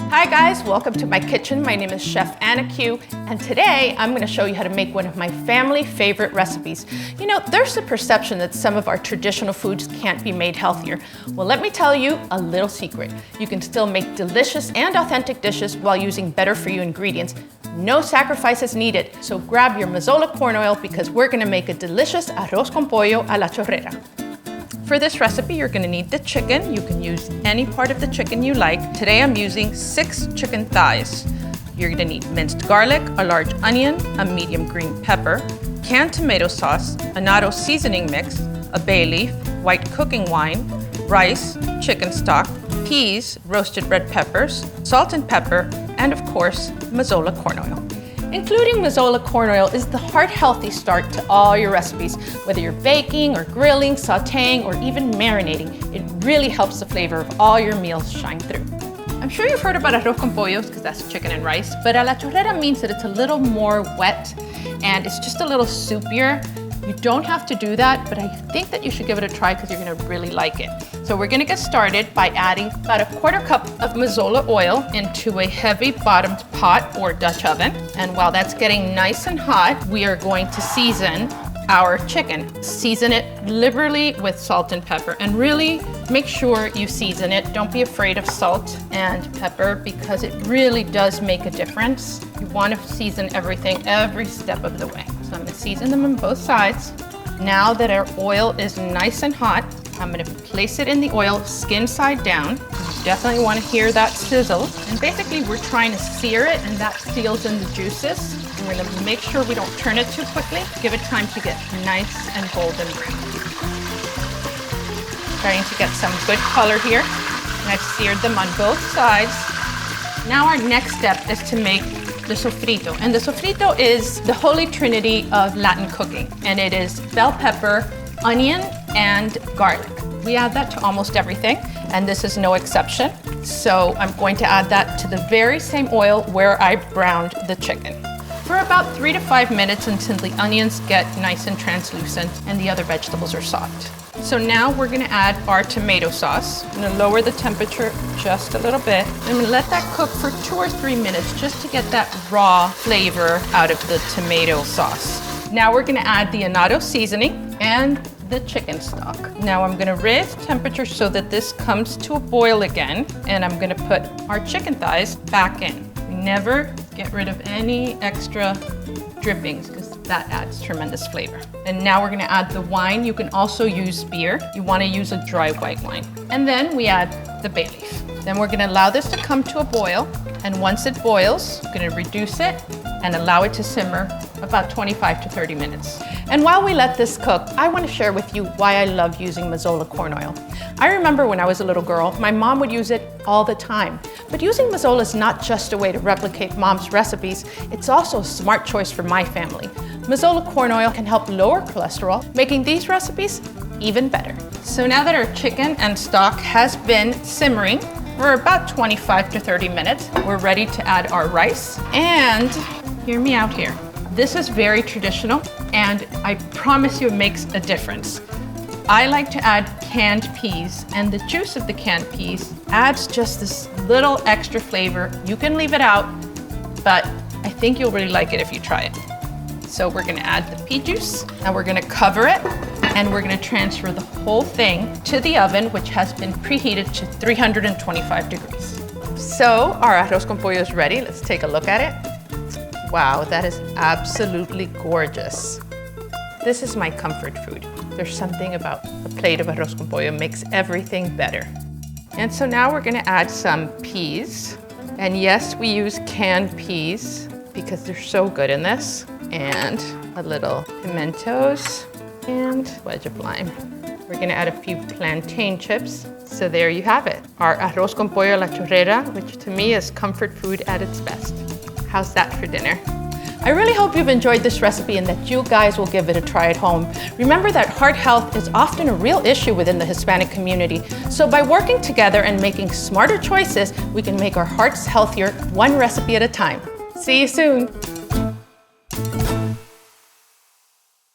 Hi guys, welcome to my kitchen. My name is Chef Anna Q, and today I'm going to show you how to make one of my family favorite recipes. You know, there's a perception that some of our traditional foods can't be made healthier. Well, let me tell you a little secret. You can still make delicious and authentic dishes while using better for you ingredients. No sacrifices needed. So grab your mazola corn oil because we're going to make a delicious arroz con pollo a la chorrera. For this recipe, you're gonna need the chicken. You can use any part of the chicken you like. Today I'm using 6 chicken thighs. You're gonna need minced garlic, a large onion, a medium green pepper, canned tomato sauce, an Arroz seasoning mix, a bay leaf, white cooking wine, rice, chicken stock, peas, roasted red peppers, salt and pepper, and of course, mazola corn oil. Including mazola corn oil is the heart-healthy start to all your recipes. Whether you're baking or grilling, sauteing, or even marinating, it really helps the flavor of all your meals shine through. I'm sure you've heard about arroz con pollo, because that's chicken and rice, but a la chorrera means that it's a little more wet and it's just a little soupier. You don't have to do that, but I think that you should give it a try because you're gonna really like it. So we're gonna get started by adding about a 1/4 cup of mazola oil into a heavy bottomed pot or Dutch oven. And while that's getting nice and hot, we are going to season our chicken. Season it liberally with salt and pepper, and really make sure you season it. Don't be afraid of salt and pepper because it really does make a difference. You want to season everything every step of the way. So I'm going to season them on both sides. Now that our oil is nice and hot, I'm going to place it in the oil skin side down. You definitely want to hear that sizzle. And basically we're trying to sear it, and that seals in the juices. And we're going to make sure we don't turn it too quickly. Give it time to get nice and golden brown. Starting to get some good color here. And I've seared them on both sides. Now our next step is to make the sofrito. And the sofrito is the holy trinity of Latin cooking. And it is bell pepper, onion, and garlic. We add that to almost everything, and this is no exception. So I'm going to add that to the very same oil where I browned the chicken for about 3 to 5 minutes until the onions get nice and translucent and the other vegetables are soft. So now we're gonna add our tomato sauce. I'm gonna lower the temperature just a little bit. I'm gonna let that cook for 2 or 3 minutes just to get that raw flavor out of the tomato sauce. Now we're gonna add the Arroz seasoning and the chicken stock. Now I'm gonna raise the temperature so that this comes to a boil again, and I'm gonna put our chicken thighs back in. Never get rid of any extra drippings because that adds tremendous flavor. And now we're gonna add the wine. You can also use beer. You wanna use a dry white wine. And then we add the bay leaf. Then we're gonna allow this to come to a boil, and once it boils, we're gonna reduce it and allow it to simmer about 25 to 30 minutes. And while we let this cook, I want to share with you why I love using mazola corn oil. I remember when I was a little girl, my mom would use it all the time. But using mazola is not just a way to replicate mom's recipes, it's also a smart choice for my family. Mazola corn oil can help lower cholesterol, making these recipes even better. So now that our chicken and stock has been simmering for about 25 to 30 minutes, we're ready to add our rice. And hear me out here. This is very traditional, and I promise you it makes a difference. I like to add canned peas, and the juice of the canned peas adds just this little extra flavor. You can leave it out, but I think you'll really like it if you try it. So we're gonna add the pea juice, and we're gonna cover it, and we're gonna transfer the whole thing to the oven, which has been preheated to 325 degrees. So our arroz con pollo is ready. Let's take a look at it. Wow, that is absolutely gorgeous. This is my comfort food. There's something about a plate of arroz con pollo makes everything better. And so now we're gonna add some peas. And yes, we use canned peas because they're so good in this. And a little pimentos and a wedge of lime. We're gonna add a few plantain chips. So there you have it, our arroz con pollo a la chorrera, which to me is comfort food at its best. How's that for dinner? I really hope you've enjoyed this recipe and that you guys will give it a try at home. Remember that heart health is often a real issue within the Hispanic community. So by working together and making smarter choices, we can make our hearts healthier one recipe at a time. See you soon.